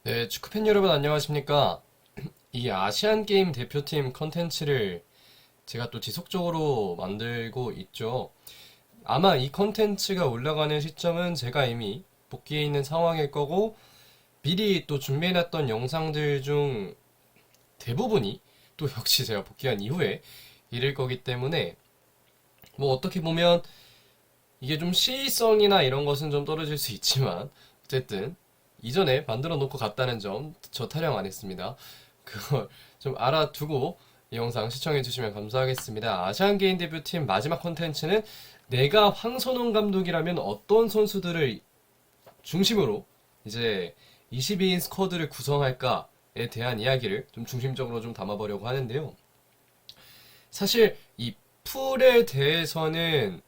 네, 축구팬 여러분 안녕하십니까? 이 아시안게임 대표팀 컨텐츠를 제가 또 지속적으로 만들고 있죠. 아마 이 컨텐츠가 올라가는 시점은 제가 이미 복귀해 있는 상황일 거고, 미리 또 준비해놨던 영상들 중 대부분이 또 역시 제가 복귀한 이후에 이를 거기 때문에, 뭐 어떻게 보면 이게 좀 시의성이나 이런 것은 좀 떨어질 수 있지만, 어쨌든 이전에 만들어 놓고 갔다는 점 저 타령 안 했습니다. 그걸 좀 알아두고 이 영상 시청해 주시면 감사하겠습니다. 아시안 게임 대표팀 마지막 콘텐츠는 내가 황선홍 감독이라면 어떤 선수들을 중심으로 이제 22인 스쿼드를 구성할까에 대한 이야기를 좀 중심적으로 좀 담아보려고 하는데요. 사실 이 풀에 대해서는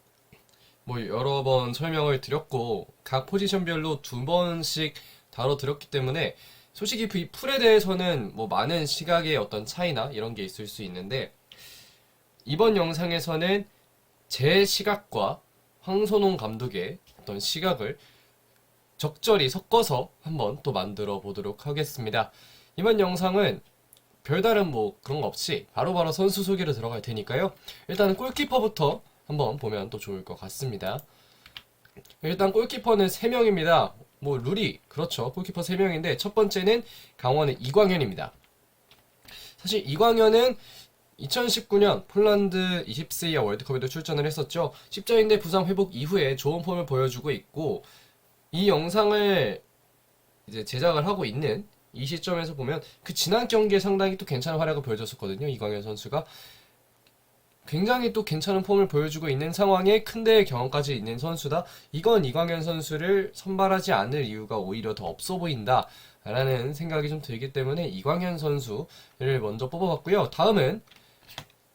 뭐 여러 번 설명을 드렸고 각 포지션별로 두 번씩 다뤄드렸기 때문에 솔직히 이 풀에 대해서는 뭐 많은 시각의 어떤 차이나 이런 게 있을 수 있는데 이번 영상에서는 제 시각과 황선홍 감독의 어떤 시각을 적절히 섞어서 한번 또 만들어 보도록 하겠습니다. 이번 영상은 별다른 뭐 그런 거 없이 바로바로 선수 소개로 들어갈 테니까요. 일단 골키퍼부터 한번 보면 또 좋을 것 같습니다. 일단 골키퍼는 3명입니다. 뭐 룰이 그렇죠. 골키퍼 3명인데 첫 번째는 강원의 이광현입니다. 사실 이광현은 2019년 폴란드 20세 이하 월드컵에도 출전을 했었죠. 십자인대 부상 회복 이후에 좋은 폼을 보여주고 있고 이 영상을 이제 제작을 하고 있는 이 시점에서 보면 그 지난 경기에 상당히 또 괜찮은 활약을 보여줬었거든요. 이광현 선수가 굉장히 또 괜찮은 폼을 보여주고 있는 상황에 큰 대회 경험까지 있는 선수다. 이건 이광현 선수를 선발하지 않을 이유가 오히려 더 없어 보인다. 라는 생각이 좀 들기 때문에 이광현 선수를 먼저 뽑아봤고요. 다음은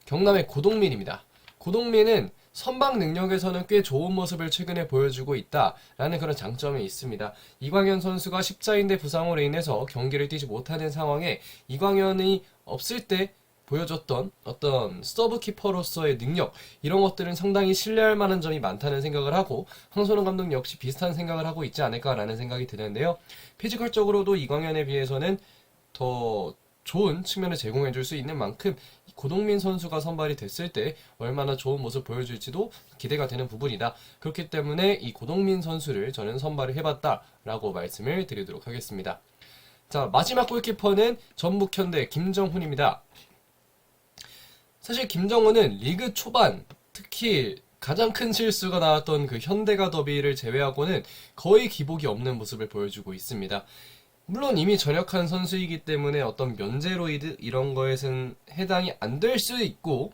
경남의 고동민입니다. 고동민은 선방 능력에서는 꽤 좋은 모습을 최근에 보여주고 있다라는 그런 장점이 있습니다. 이광현 선수가 십자인대 부상으로 인해서 경기를 뛰지 못하는 상황에 이광현이 없을 때 보여줬던 어떤 서브 키퍼로서의 능력 이런 것들은 상당히 신뢰할 만한 점이 많다는 생각을 하고 황선홍 감독 역시 비슷한 생각을 하고 있지 않을까라는 생각이 드는데요. 피지컬적으로도 이광현에 비해서는 더 좋은 측면을 제공해 줄 수 있는 만큼 고동민 선수가 선발이 됐을 때 얼마나 좋은 모습 보여줄지도 기대가 되는 부분이다. 그렇기 때문에 이 고동민 선수를 저는 선발을 해봤다라고 말씀을 드리도록 하겠습니다. 자, 마지막 골키퍼는 전북현대 김정훈입니다. 사실 김정훈은 리그 초반 특히 가장 큰 실수가 나왔던 그 현대가 더비를 제외하고는 거의 기복이 없는 모습을 보여주고 있습니다. 물론 이미 전역한 선수이기 때문에 어떤 면제로이드 이런 거에는 해당이 안 될 수 있고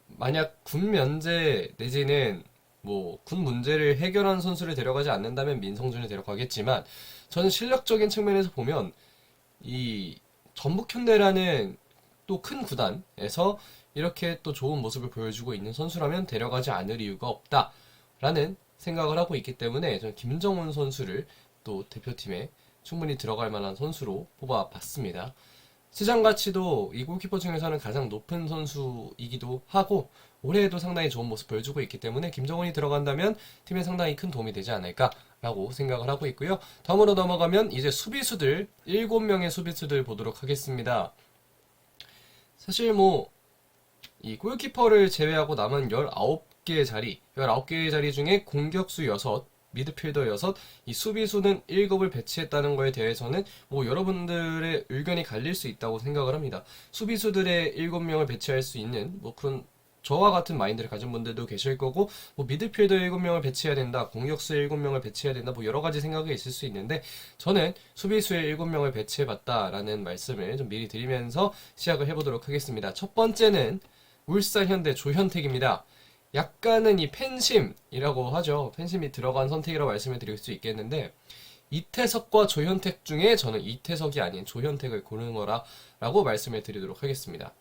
만약 군 면제 내지는 뭐 군 문제를 해결한 선수를 데려가지 않는다면 민성준을 데려가겠지만 저는 실력적인 측면에서 보면 이 전북현대라는 또 큰 구단에서 이렇게 또 좋은 모습을 보여주고 있는 선수라면 데려가지 않을 이유가 없다라는 생각을 하고 있기 때문에 저는 김정훈 선수를 또 대표팀에 충분히 들어갈 만한 선수로 뽑아봤습니다. 시장 가치도 이 골키퍼 중에서는 가장 높은 선수이기도 하고 올해에도 상당히 좋은 모습 보여주고 있기 때문에 김정훈이 들어간다면 팀에 상당히 큰 도움이 되지 않을까라고 생각을 하고 있고요. 다음으로 넘어가면 이제 수비수들 7명의 수비수들 보도록 하겠습니다. 사실 뭐 이 골키퍼를 제외하고 남은 19개의 자리, 19개의 자리 중에 공격수 6, 미드필더 6, 이 수비수는 7을 배치했다는 거에 대해서는 뭐 여러분들의 의견이 갈릴 수 있다고 생각을 합니다. 수비수들의 7명을 배치할 수 있는 뭐 그런 저와 같은 마인드를 가진 분들도 계실 거고 뭐 미드필더 7명을 배치해야 된다, 공격수 7명을 배치해야 된다 뭐 여러 가지 생각이 있을 수 있는데 저는 수비수의 7명을 배치해봤다라는 말씀을 좀 미리 드리면서 시작을 해보도록 하겠습니다. 첫 번째는 울산 현대 조현택입니다. 약간은 이 팬심이라고 하죠. 팬심이 들어간 선택이라고 말씀을 드릴 수 있겠는데 이태석과 조현택 중에 저는 이태석이 아닌 조현택을 고르는 거라고 말씀을 드리도록 하겠습니다.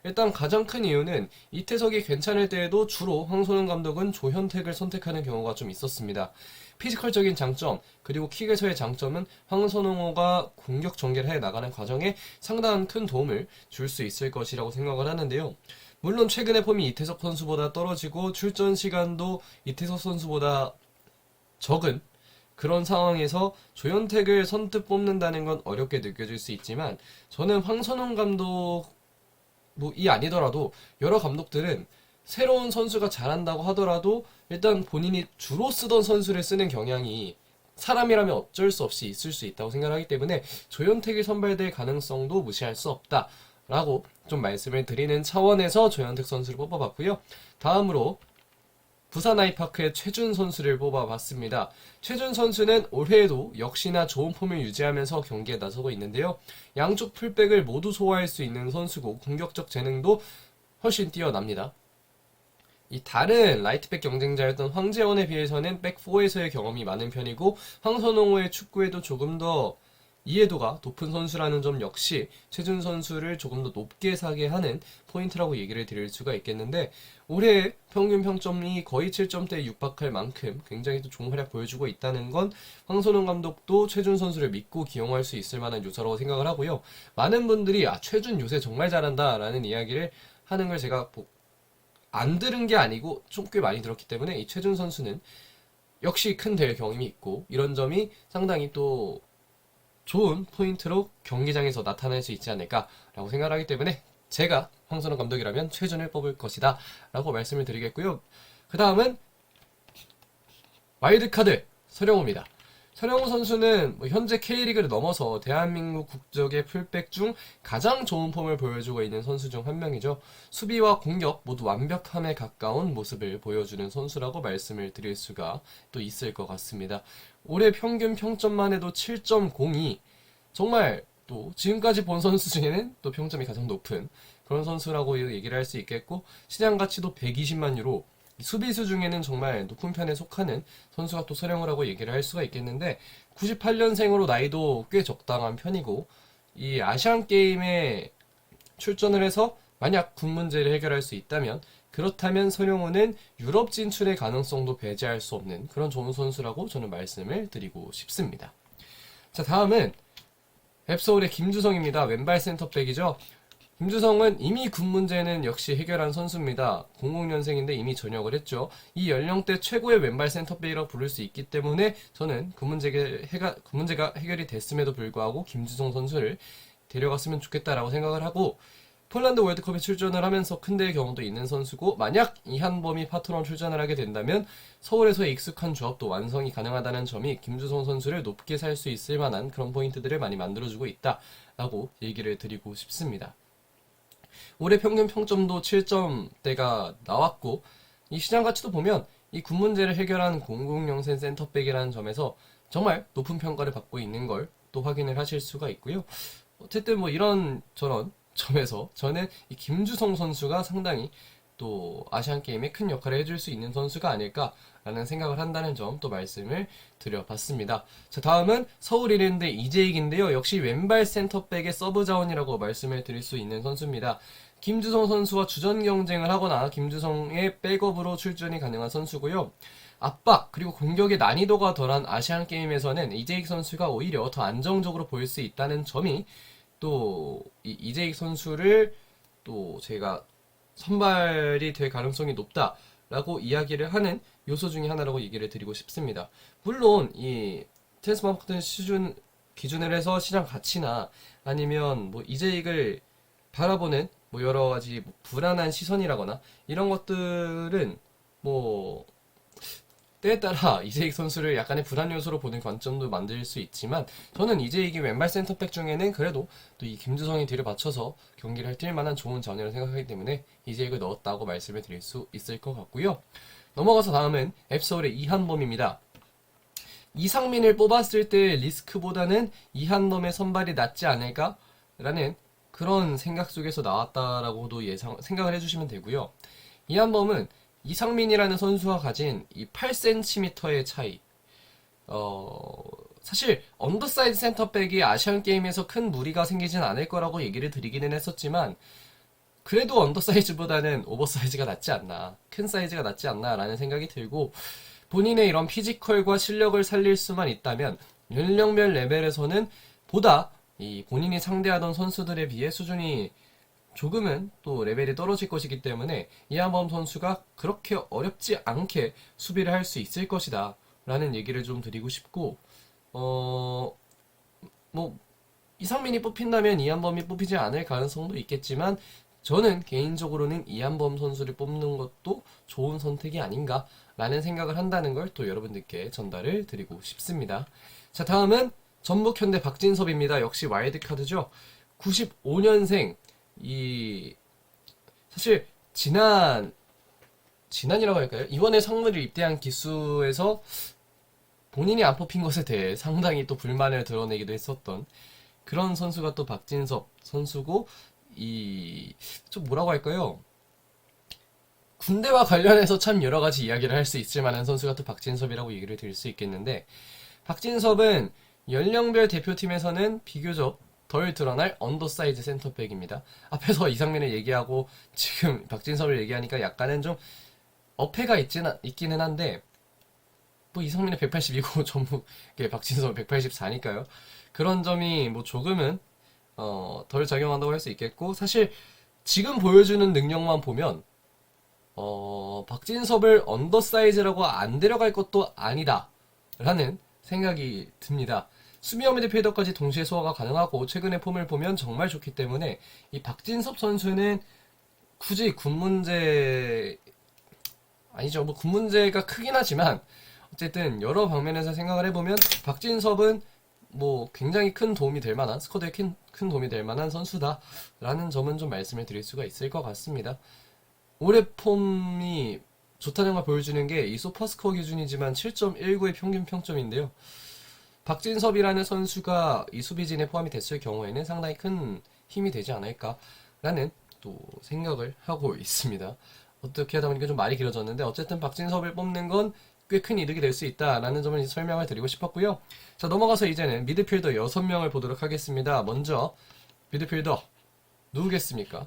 일단 가장 큰 이유는 이태석이 괜찮을 때에도 주로 황선홍 감독은 조현택을 선택하는 경우가 좀 있었습니다. 피지컬적인 장점 그리고 킥에서의 장점은 황선홍호가 공격 전개를 해 나가는 과정에 상당한 큰 도움을 줄 수 있을 것이라고 생각을 하는데요. 물론 최근의 폼이 이태석 선수보다 떨어지고 출전 시간도 이태석 선수보다 적은 그런 상황에서 조현택을 선뜻 뽑는다는 건 어렵게 느껴질 수 있지만 저는 황선홍 감독이 아니더라도 여러 감독들은 새로운 선수가 잘한다고 하더라도 일단 본인이 주로 쓰던 선수를 쓰는 경향이 사람이라면 어쩔 수 없이 있을 수 있다고 생각하기 때문에 조현택이 선발될 가능성도 무시할 수 없다라고 좀 말씀을 드리는 차원에서 조현택 선수를 뽑아봤고요. 다음으로 부산 아이파크의 최준 선수를 뽑아봤습니다. 최준 선수는 올해에도 역시나 좋은 폼을 유지하면서 경기에 나서고 있는데요. 양쪽 풀백을 모두 소화할 수 있는 선수고 공격적 재능도 훨씬 뛰어납니다. 이 다른 라이트백 경쟁자였던 황재원에 비해서는 백4에서의 경험이 많은 편이고 황선홍의 축구에도 조금 더 이해도가 높은 선수라는 점 역시 최준 선수를 조금 더 높게 사게 하는 포인트라고 얘기를 드릴 수가 있겠는데 올해 평균 평점이 거의 7점대에 육박할 만큼 굉장히 또 좋은 활약 보여주고 있다는 건 황선홍 감독도 최준 선수를 믿고 기용할 수 있을 만한 요소라고 생각을 하고요. 많은 분들이 최준 요새 정말 잘한다 라는 이야기를 하는 걸 제가 안 들은 게 아니고 좀 꽤 많이 들었기 때문에 이 최준 선수는 역시 큰 대회 경험이 있고 이런 점이 상당히 또 좋은 포인트로 경기장에서 나타날 수 있지 않을까라고 생각하기 때문에 제가 황선홍 감독이라면 최준을 뽑을 것이다 라고 말씀을 드리겠고요. 그 다음은 와일드카드 서령우입니다. 서령우 선수는 현재 K리그를 넘어서 대한민국 국적의 풀백 중 가장 좋은 폼을 보여주고 있는 선수 중 한 명이죠. 수비와 공격 모두 완벽함에 가까운 모습을 보여주는 선수라고 말씀을 드릴 수가 또 있을 것 같습니다. 올해 평균 평점만 해도 7.02 정말 또 지금까지 본 선수 중에는 또 평점이 가장 높은 그런 선수라고 얘기를 할 수 있겠고 시장 가치도 120만 유로 수비수 중에는 정말 높은 편에 속하는 선수가 또 서령을 하고 얘기를 할 수가 있겠는데 98년생으로 나이도 꽤 적당한 편이고 이 아시안 게임에 출전을 해서 만약 군 문제를 해결할 수 있다면 그렇다면 서령우는 유럽 진출의 가능성도 배제할 수 없는 그런 좋은 선수라고 저는 말씀을 드리고 싶습니다. 자, 다음은 앱서울의 김주성입니다. 왼발 센터백이죠. 김주성은 이미 군 문제는 역시 해결한 선수입니다. 00년생인데 이미 전역을 했죠. 이 연령대 최고의 왼발 센터백이라고 부를 수 있기 때문에 저는 그 문제가 해결이 됐음에도 불구하고 김주성 선수를 데려갔으면 좋겠다라고 생각을 하고 폴란드 월드컵에 출전을 하면서 큰 대회 경험도 있는 선수고 만약 이한범이 파트너로 출전을 하게 된다면 서울에서의 익숙한 조합도 완성이 가능하다는 점이 김주성 선수를 높게 살 수 있을 만한 그런 포인트들을 많이 만들어주고 있다라고 얘기를 드리고 싶습니다. 올해 평균 평점도 7점대가 나왔고 이 시장 가치도 보면 이 군 문제를 해결한 00년생 센터백이라는 점에서 정말 높은 평가를 받고 있는 걸 또 확인을 하실 수가 있고요. 어쨌든 이런 저런 점에서 저는 이 김주성 선수가 상당히 또 아시안 게임에 큰 역할을 해줄 수 있는 선수가 아닐까라는 생각을 한다는 점 또 말씀을 드려봤습니다. 자, 다음은 서울 이랜드 이재익인데요. 역시 왼발 센터백의 서브 자원이라고 말씀을 드릴 수 있는 선수입니다. 김주성 선수와 주전 경쟁을 하거나 김주성의 백업으로 출전이 가능한 선수고요. 압박 그리고 공격의 난이도가 덜한 아시안 게임에서는 이재익 선수가 오히려 더 안정적으로 보일 수 있다는 점이 또 이재익 선수를 또 제가 선발이 될 가능성이 높다라고 이야기를 하는 요소 중에 하나라고 얘기를 드리고 싶습니다. 물론 이 트랜스퍼마케팅 기준을 해서 시장 가치나 아니면 이재익을 바라보는 여러 가지 불안한 시선이라거나 이런 것들은 때에 따라 이재익 선수를 약간의 불안 요소로 보는 관점도 만들 수 있지만 저는 이재익이 왼발 센터백 중에는 그래도 또 이 김주성이 뒤를 받쳐서 경기를 뛸 만한 좋은 자원이라고 생각하기 때문에 이재익을 넣었다고 말씀을 드릴 수 있을 것 같고요. 넘어가서 다음은 앱서울의 이한범입니다. 이상민을 뽑았을 때 리스크보다는 이한범의 선발이 낫지 않을까라는 그런 생각 속에서 나왔다라고도 생각을 해주시면 되고요. 이한범은 이상민이라는 선수가 가진 이 8cm의 차이. 사실 언더사이즈 센터백이 아시안 게임에서 큰 무리가 생기진 않을 거라고 얘기를 드리기는 했었지만 그래도 언더사이즈보다는 오버사이즈가 낫지 않나, 큰 사이즈가 낫지 않나라는 생각이 들고 본인의 이런 피지컬과 실력을 살릴 수만 있다면 연령별 레벨에서는 보다 이 본인이 상대하던 선수들에 비해 수준이 조금은 또 레벨이 떨어질 것이기 때문에 이한범 선수가 그렇게 어렵지 않게 수비를 할 수 있을 것이다 라는 얘기를 좀 드리고 싶고, 뭐 이상민이 뽑힌다면 이한범이 뽑히지 않을 가능성도 있겠지만 저는 개인적으로는 이한범 선수를 뽑는 것도 좋은 선택이 아닌가라는 생각을 한다는 걸 또 여러분들께 전달을 드리고 싶습니다. 자, 다음은 전북현대 박진섭입니다. 역시 와일드카드죠. 95년생. 이 사실 지난이라고 할까요? 이번에 성물을 입대한 기수에서 본인이 안 뽑힌 것에 대해 상당히 또 불만을 드러내기도 했었던 그런 선수가 또 박진섭 선수고, 좀 뭐라고 할까요? 군대와 관련해서 참 여러 가지 이야기를 할 수 있을 만한 선수가 또 박진섭이라고 얘기를 드릴 수 있겠는데, 박진섭은 연령별 대표팀에서는 비교적 덜 드러날 언더사이즈 센터백입니다. 앞에서 이상민을 얘기하고 지금 박진섭을 얘기하니까 약간은 좀 어폐가 있기는 한데, 뭐 이상민은 182고 전북의 박진섭은 184니까요. 그런 점이 뭐 조금은 덜 작용한다고 할 수 있겠고, 사실 지금 보여주는 능력만 보면 박진섭을 언더사이즈라고 안 데려갈 것도 아니다 라는 생각이 듭니다. 수비형 미드필더까지 동시에 소화가 가능하고 최근의 폼을 보면 정말 좋기 때문에 이 박진섭 선수는 굳이 군 문제 아니죠. 뭐 군 문제가 크긴 하지만 어쨌든 여러 방면에서 생각을 해보면 박진섭은 뭐 굉장히 큰 도움이 될 만한, 스쿼드에 큰 도움이 될 만한 선수다라는 점은 좀 말씀을 드릴 수가 있을 것 같습니다. 올해 폼이 좋다는 걸 보여주는 게 이 소파스코어 기준이지만 7.19의 평균 평점인데요. 박진섭이라는 선수가 이 수비진에 포함이 됐을 경우에는 상당히 큰 힘이 되지 않을까라는 또 생각을 하고 있습니다. 어떻게 하다 보니까 좀 말이 길어졌는데, 어쨌든 박진섭을 뽑는 건 꽤 큰 이득이 될 수 있다라는 점을 설명을 드리고 싶었고요. 자, 넘어가서 이제는 미드필더 6명을 보도록 하겠습니다. 먼저 미드필더 누구겠습니까?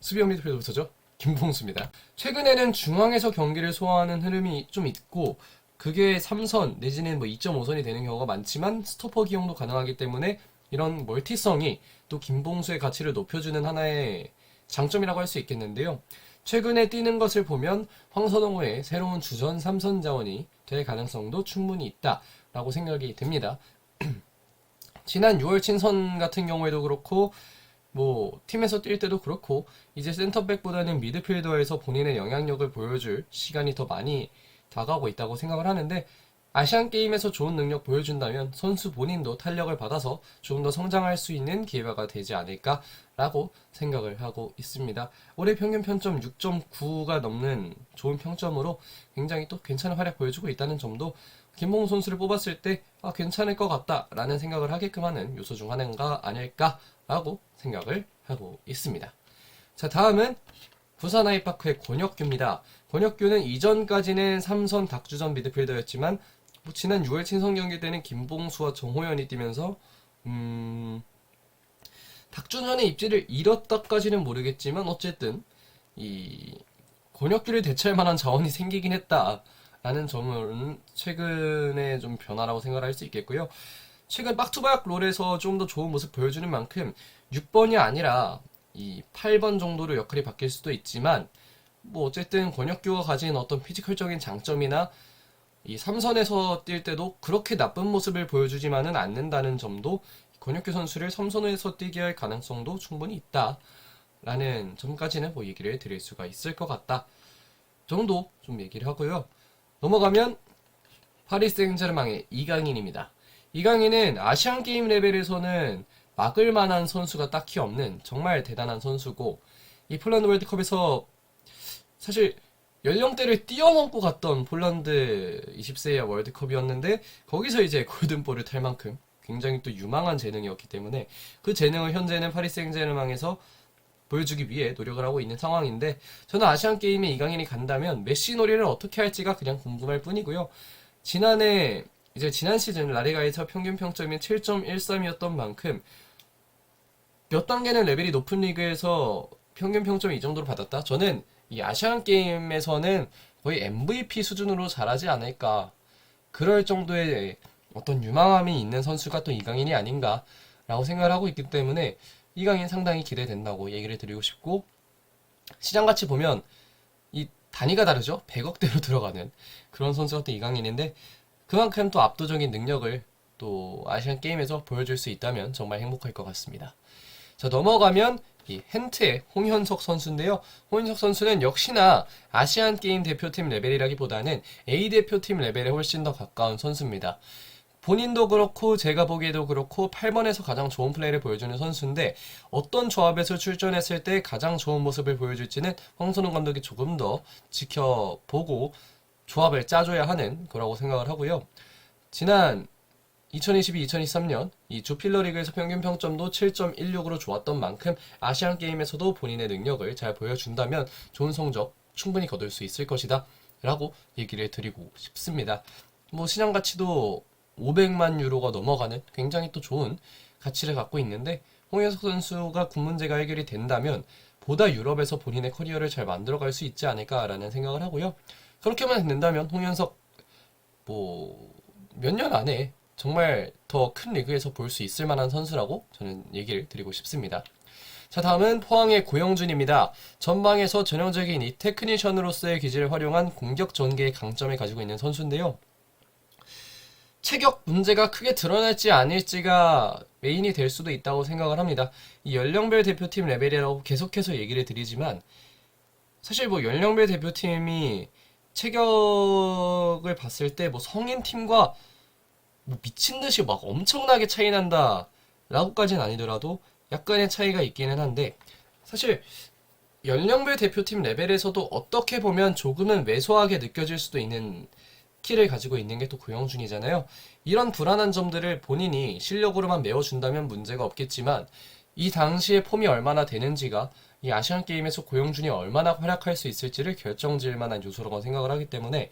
수비형 미드필더부터죠. 김봉수입니다. 최근에는 중앙에서 경기를 소화하는 흐름이 좀 있고, 그게 3선 내지는 뭐 2.5선이 되는 경우가 많지만 스토퍼 기용도 가능하기 때문에 이런 멀티성이 또 김봉수의 가치를 높여주는 하나의 장점이라고 할 수 있겠는데요. 최근에 뛰는 것을 보면 황선홍호의 새로운 주전 3선 자원이 될 가능성도 충분히 있다라고 생각이 됩니다. 지난 6월 친선 같은 경우에도 그렇고, 뭐 팀에서 뛸 때도 그렇고, 이제 센터백보다는 미드필더에서 본인의 영향력을 보여줄 시간이 더 많이 다가오고 있다고 생각을 하는데, 아시안게임에서 좋은 능력 보여준다면 선수 본인도 탄력을 받아서 조금 더 성장할 수 있는 기회가 되지 않을까라고 생각을 하고 있습니다. 올해 평균 평점 6.9가 넘는 좋은 평점으로 굉장히 또 괜찮은 활약 보여주고 있다는 점도 김봉수 선수를 뽑았을 때 괜찮을 것 같다라는 생각을 하게끔 하는 요소 중 하나가 아닐까라고 생각을 하고 있습니다. 자, 다음은 부산 아이파크의 권혁규입니다. 권혁규는 이전까지는 3선 닥주전 미드필더였지만 지난 6월 친선 경기 때는 김봉수와 정호연이 뛰면서 닥주전의 입지를 잃었다까지는 모르겠지만 어쨌든 이 권혁규를 대체할 만한 자원이 생기긴 했다라는 점은 최근에 좀 변화라고 생각할 수 있겠고요. 최근 박투박 롤에서 좀 더 좋은 모습 보여주는 만큼 6번이 아니라 이 8번 정도로 역할이 바뀔 수도 있지만, 뭐 어쨌든 권혁규가 가진 어떤 피지컬적인 장점이나 이 3선에서 뛸 때도 그렇게 나쁜 모습을 보여주지만은 않는다는 점도 권혁규 선수를 3선에서 뛰게 할 가능성도 충분히 있다라는 점까지는 뭐 얘기를 드릴 수가 있을 것 같다 정도 좀 얘기를 하고요. 넘어가면 파리 생제르맹의 이강인입니다. 이강인은 아시안게임 레벨에서는 막을 만한 선수가 딱히 없는 정말 대단한 선수고, 이 폴란드 월드컵에서 사실 연령대를 뛰어넘고 갔던 폴란드 20세 이하 월드컵이었는데 거기서 이제 골든볼을 탈 만큼 굉장히 또 유망한 재능이었기 때문에 그 재능을 현재는 파리 생제르맹에서 보여주기 위해 노력을 하고 있는 상황인데, 저는 아시안게임에 이강인이 간다면 메시 놀이를 어떻게 할지가 그냥 궁금할 뿐이고요. 지난 시즌 라리가에서 평균 평점이 7.13이었던 만큼 몇 단계는 레벨이 높은 리그에서 평균 평점이 이 정도로 받았다? 저는 이 아시안게임에서는 거의 MVP 수준으로 잘하지 않을까, 그럴 정도의 어떤 유망함이 있는 선수가 또 이강인이 아닌가라고 생각을 하고 있기 때문에 이강인 상당히 기대된다고 얘기를 드리고 싶고, 시장가치 보면 이 단위가 다르죠. 100억대로 들어가는 그런 선수가 또 이강인인데, 그만큼 또 압도적인 능력을 또 아시안 게임에서 보여줄 수 있다면 정말 행복할 것 같습니다. 자, 넘어가면 이 hen트의 홍현석 선수인데요. 홍현석 선수는 역시나 아시안 게임 대표팀 레벨이라기보다는 A 대표팀 레벨에 훨씬 더 가까운 선수입니다. 본인도 그렇고 제가 보기에도 그렇고 8번에서 가장 좋은 플레이를 보여주는 선수인데 어떤 조합에서 출전했을 때 가장 좋은 모습을 보여줄지는 황선홍 감독이 조금 더 지켜보고 조합을 짜줘야 하는 거라고 생각을 하고요. 지난 2022-2023년 이 주필러 리그에서 평균 평점도 7.16으로 좋았던 만큼 아시안 게임에서도 본인의 능력을 잘 보여준다면 좋은 성적 충분히 거둘 수 있을 것이다 라고 얘기를 드리고 싶습니다. 뭐 시장 가치도 500만 유로가 넘어가는 굉장히 또 좋은 가치를 갖고 있는데 홍현석 선수가 군 문제가 해결이 된다면 보다 유럽에서 본인의 커리어를 잘 만들어갈 수 있지 않을까라는 생각을 하고요. 그렇게만 된다면 홍현석 뭐 몇 년 안에 정말 더 큰 리그에서 볼 수 있을 만한 선수라고 저는 얘기를 드리고 싶습니다. 자, 다음은 포항의 고영준입니다. 전방에서 전형적인 이 테크니션으로서의 기질을 활용한 공격 전개의 강점을 가지고 있는 선수인데요. 체격 문제가 크게 드러날지 아닐지가 메인이 될 수도 있다고 생각을 합니다. 이 연령별 대표팀 레벨이라고 계속해서 얘기를 드리지만 사실 뭐 연령별 대표팀이 체격을 봤을 때 뭐 성인 팀과 뭐 미친 듯이 막 엄청나게 차이 난다 라고까지는 아니더라도 약간의 차이가 있기는 한데 사실 연령별 대표팀 레벨에서도 어떻게 보면 조금은 왜소하게 느껴질 수도 있는 키를 가지고 있는 게 또 고영준이잖아요. 이런 불안한 점들을 본인이 실력으로만 메워준다면 문제가 없겠지만 이 당시의 폼이 얼마나 되는지가 이 아시안 게임에서 고영준이 얼마나 활약할 수 있을지를 결정질 만한 요소라고 생각을 하기 때문에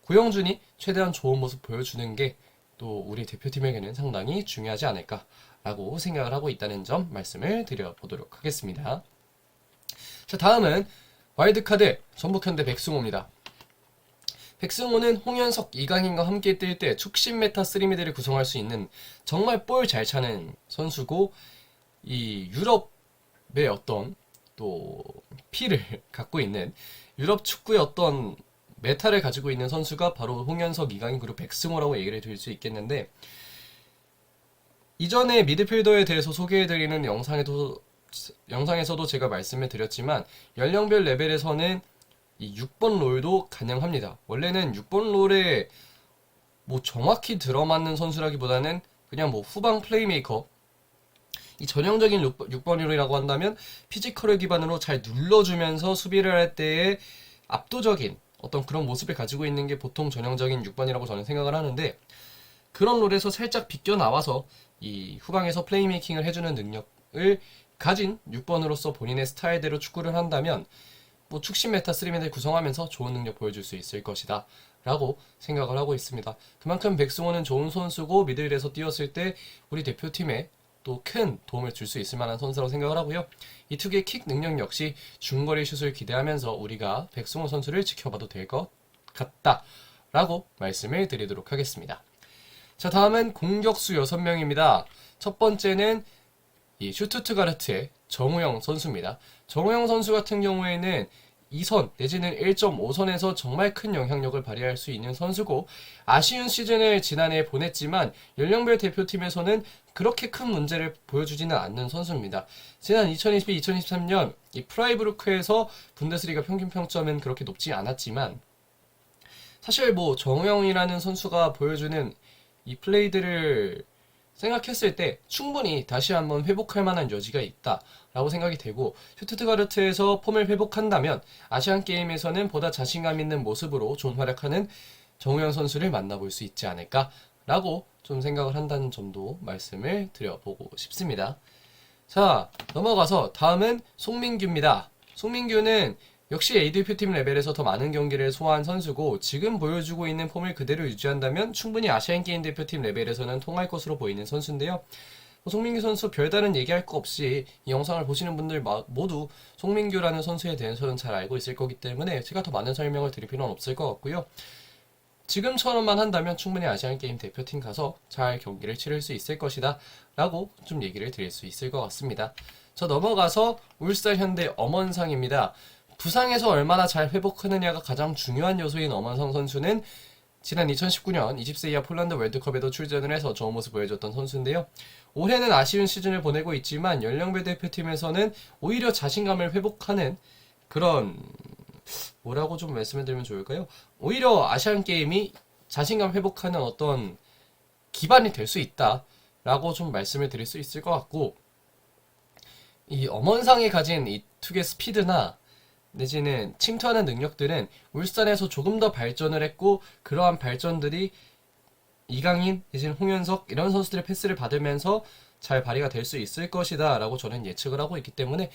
고영준이 최대한 좋은 모습 보여주는 게 또 우리 대표팀에게는 상당히 중요하지 않을까라고 생각을 하고 있다는 점 말씀을 드려보도록 하겠습니다. 자, 다음은 와일드카드 전북현대 백승호입니다. 백승호는 홍현석, 이강인과 함께 뛸 때 축신 메타 3미드를 구성할 수 있는 정말 볼 잘 차는 선수고 이 유럽의 어떤 또 피를 갖고 있는 유럽 축구의 어떤 메타를 가지고 있는 선수가 바로 홍현석, 이강인 그리고 백승호라고 얘기를 드릴 수 있겠는데 이전에 미드필더에 대해서 소개해드리는 영상에서도 제가 말씀을 드렸지만 연령별 레벨에서는 이 6번 롤도 가능합니다. 원래는 6번 롤에 뭐 정확히 들어맞는 선수라기보다는 그냥 뭐 후방 플레이메이커 이 전형적인 6번 롤이라고 한다면 피지컬을 기반으로 잘 눌러주면서 수비를 할 때의 압도적인 어떤 그런 모습을 가지고 있는 게 보통 전형적인 6번이라고 저는 생각을 하는데 그런 롤에서 살짝 비껴나와서 이 후방에서 플레이메이킹을 해주는 능력을 가진 6번으로서 본인의 스타일대로 축구를 한다면 뭐 축신 메타 3맨을 구성하면서 좋은 능력 보여줄 수 있을 것이다 라고 생각을 하고 있습니다. 그만큼 백승호는 좋은 선수고 미들에서 뛰었을 때 우리 대표팀에 또 큰 도움을 줄 수 있을 만한 선수라고 생각을 하고요. 이 투기의 킥 능력 역시 중거리 슛을 기대하면서 우리가 백승호 선수를 지켜봐도 될 것 같다 라고 말씀을 드리도록 하겠습니다. 자, 다음은 공격수 6명입니다. 첫 번째는 이 슈투트가르트의 정우영 선수입니다. 정우영 선수 같은 경우에는 2선 내지는 1.5선에서 정말 큰 영향력을 발휘할 수 있는 선수고 아쉬운 시즌을 지난해 보냈지만 연령별 대표팀에서는 그렇게 큰 문제를 보여주지는 않는 선수입니다. 지난 2022-2023년 이 프라이부르크에서 분데스리가 평균 평점은 그렇게 높지 않았지만 사실 뭐 정우영이라는 선수가 보여주는 이 플레이들을 생각했을 때 충분히 다시 한번 회복할 만한 여지가 있다라고 생각이 되고 슈투트가르트에서 폼을 회복한다면 아시안 게임에서는 보다 자신감 있는 모습으로 좋은 활약하는 정우영 선수를 만나볼 수 있지 않을까라고 좀 생각을 한다는 점도 말씀을 드려보고 싶습니다. 자, 넘어가서 다음은 송민규입니다. 송민규는 역시 A대표팀 레벨에서 더 많은 경기를 소화한 선수고 지금 보여주고 있는 폼을 그대로 유지한다면 충분히 아시안게임 대표팀 레벨에서는 통할 것으로 보이는 선수인데요. 송민규 선수 별다른 얘기할 거 없이 이 영상을 보시는 분들 모두 송민규라는 선수에 대해서는 잘 알고 있을 거기 때문에 제가 더 많은 설명을 드릴 필요는 없을 것 같고요. 지금처럼만 한다면 충분히 아시안게임 대표팀 가서 잘 경기를 치를 수 있을 것이다 라고 좀 얘기를 드릴 수 있을 것 같습니다. 저 넘어가서 울산 현대 엄원상입니다. 부상에서 얼마나 잘 회복하느냐가 가장 중요한 요소인 엄원상 선수는 지난 2019년 20세 이하 폴란드 월드컵에도 출전을 해서 좋은 모습 보여줬던 선수인데요. 올해는 아쉬운 시즌을 보내고 있지만 연령배 대표팀에서는 오히려 자신감을 회복하는 그런 뭐라고 좀 말씀을 드리면 좋을까요? 오히려 아시안 게임이 자신감 회복하는 어떤 기반이 될 수 있다라고 좀 말씀을 드릴 수 있을 것 같고, 이 엄원상이 가진 이 투의 스피드나 내지는 침투하는 능력들은 울산에서 조금 더 발전을 했고, 그러한 발전들이 이강인 내지는 홍현석 이런 선수들의 패스를 받으면서 잘 발휘가 될 수 있을 것이다 라고 저는 예측을 하고 있기 때문에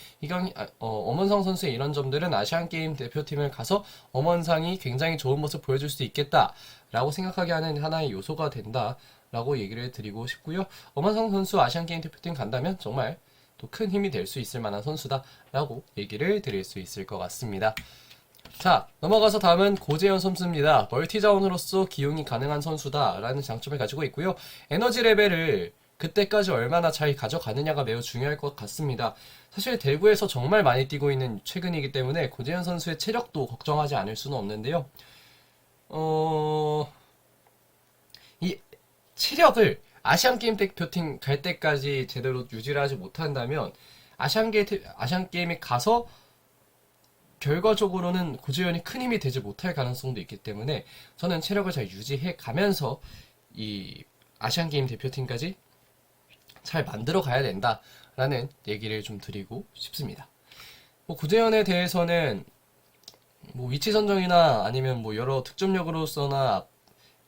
엄원상 선수의 이런 점들은 아시안게임 대표팀을 가서 엄원상이 굉장히 좋은 모습 보여줄 수 있겠다 라고 생각하게 하는 하나의 요소가 된다 라고 얘기를 드리고 싶고요. 엄원상 선수 아시안게임 대표팀 간다면 정말 또 큰 힘이 될 수 있을 만한 선수다 라고 얘기를 드릴 수 있을 것 같습니다. 자, 넘어가서 다음은 고재현 선수입니다. 멀티자원으로서 기용이 가능한 선수다라는 장점을 가지고 있고요. 에너지 레벨을 그때까지 얼마나 잘 가져가느냐가 매우 중요할 것 같습니다. 사실 대구에서 정말 많이 뛰고 있는 최근이기 때문에 고재현 선수의 체력도 걱정하지 않을 수는 없는데요. 이 체력을 아시안게임 대표팀 갈 때까지 제대로 유지를 하지 못한다면 아시안게임에 가서 결과적으로는 고재현이 큰 힘이 되지 못할 가능성도 있기 때문에 저는 체력을 잘 유지해 가면서 이 아시안게임 대표팀까지 잘 만들어 가야 된다라는 얘기를 좀 드리고 싶습니다. 고재현에 대해서는 위치 선정이나 아니면 여러 득점력으로서나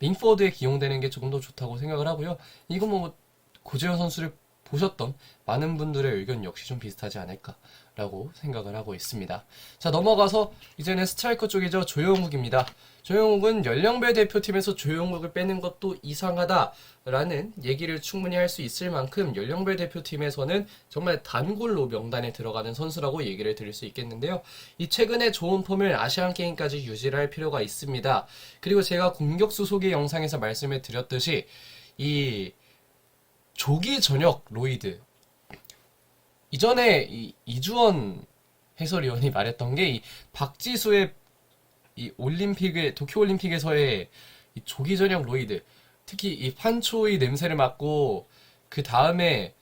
윙포드에 기용되는 게 조금 더 좋다고 생각을 하고요. 이거 고재현 선수를 보셨던 많은 분들의 의견 역시 좀 비슷하지 않을까라고 생각을 하고 있습니다. 자, 넘어가서 이제는 스트라이커 쪽이죠. 조영욱입니다. 조영욱은 연령배 대표팀에서 조영욱을 빼는 것도 이상하다라는 얘기를 충분히 할 수 있을 만큼 연령배 대표팀에서는 정말 단골로 명단에 들어가는 선수라고 얘기를 드릴 수 있겠는데요. 이 최근에 좋은 폼을 아시안게임까지 유지를 할 필요가 있습니다. 그리고 제가 공격수 소개 영상에서 말씀을 드렸듯이 이 조기 전역 로이드, 이전에 이주원 해설위원이 말했던 게 이 박지수의 이 도쿄 올림픽에서의 이 조기 전역 로이드, 특히 이 판초의 냄새를 맡고 그 다음에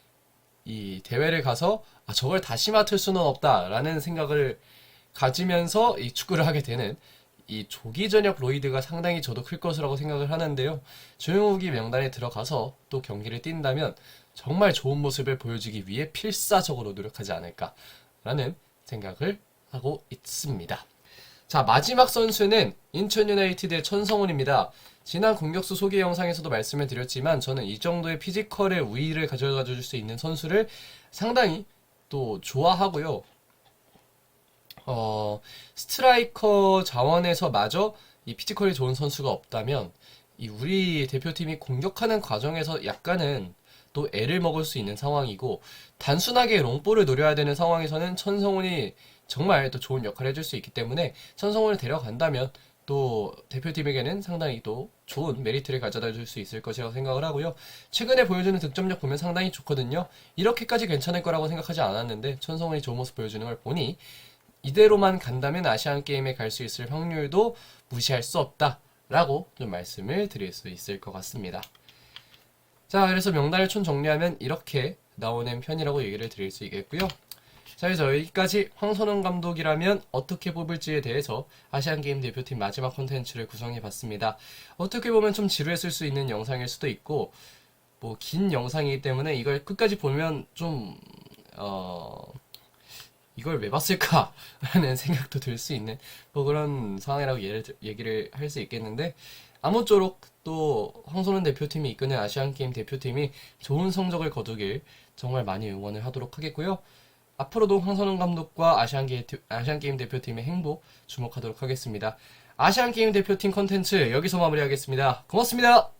이 대회를 가서 저걸 다시 맡을 수는 없다라는 생각을 가지면서 이 축구를 하게 되는 이 조기 전역 로이드가 상당히 저도 클 것이라고 생각을 하는데요. 조영욱이 명단에 들어가서 또 경기를 뛴다면 정말 좋은 모습을 보여주기 위해 필사적으로 노력하지 않을까라는 생각을 하고 있습니다. 자, 마지막 선수는 인천 유나이티드의 천성훈입니다. 지난 공격수 소개 영상에서도 말씀을 드렸지만 저는 이 정도의 피지컬의 우위를 가져가 줄 수 있는 선수를 상당히 또 좋아하고요. 스트라이커 자원에서 마저 이 피지컬이 좋은 선수가 없다면 이 우리 대표팀이 공격하는 과정에서 약간은 또 애를 먹을 수 있는 상황이고, 단순하게 롱볼을 노려야 되는 상황에서는 천성훈이 정말 또 좋은 역할을 해줄 수 있기 때문에 천성훈을 데려간다면 또 대표팀에게는 상당히 또 좋은 메리트를 가져다 줄 수 있을 것이라고 생각을 하고요. 최근에 보여주는 득점력 보면 상당히 좋거든요. 이렇게까지 괜찮을 거라고 생각하지 않았는데 천성훈이 좋은 모습 보여주는 걸 보니 이대로만 간다면 아시안게임에 갈 수 있을 확률도 무시할 수 없다라고 좀 말씀을 드릴 수 있을 것 같습니다. 자, 그래서 명단을 총 정리하면 이렇게 나오는 편이라고 얘기를 드릴 수 있겠고요. 자, 그래서 여기까지 황선홍 감독이라면 어떻게 뽑을지에 대해서 아시안게임 대표팀 마지막 콘텐츠를 구성해봤습니다. 어떻게 보면 좀 지루했을 수 있는 영상일 수도 있고 긴 영상이기 때문에 이걸 끝까지 보면 좀 이걸 왜 봤을까? 라는 생각도 들 수 있는 그런 상황이라고 얘기를 할 수 있겠는데, 아무쪼록 또 황선홍 대표팀이 이끄는 아시안게임 대표팀이 좋은 성적을 거두길 정말 많이 응원을 하도록 하겠고요. 앞으로도 황선홍 감독과 아시안게임 대표팀의 행보 주목하도록 하겠습니다. 아시안게임 대표팀 컨텐츠 여기서 마무리하겠습니다. 고맙습니다.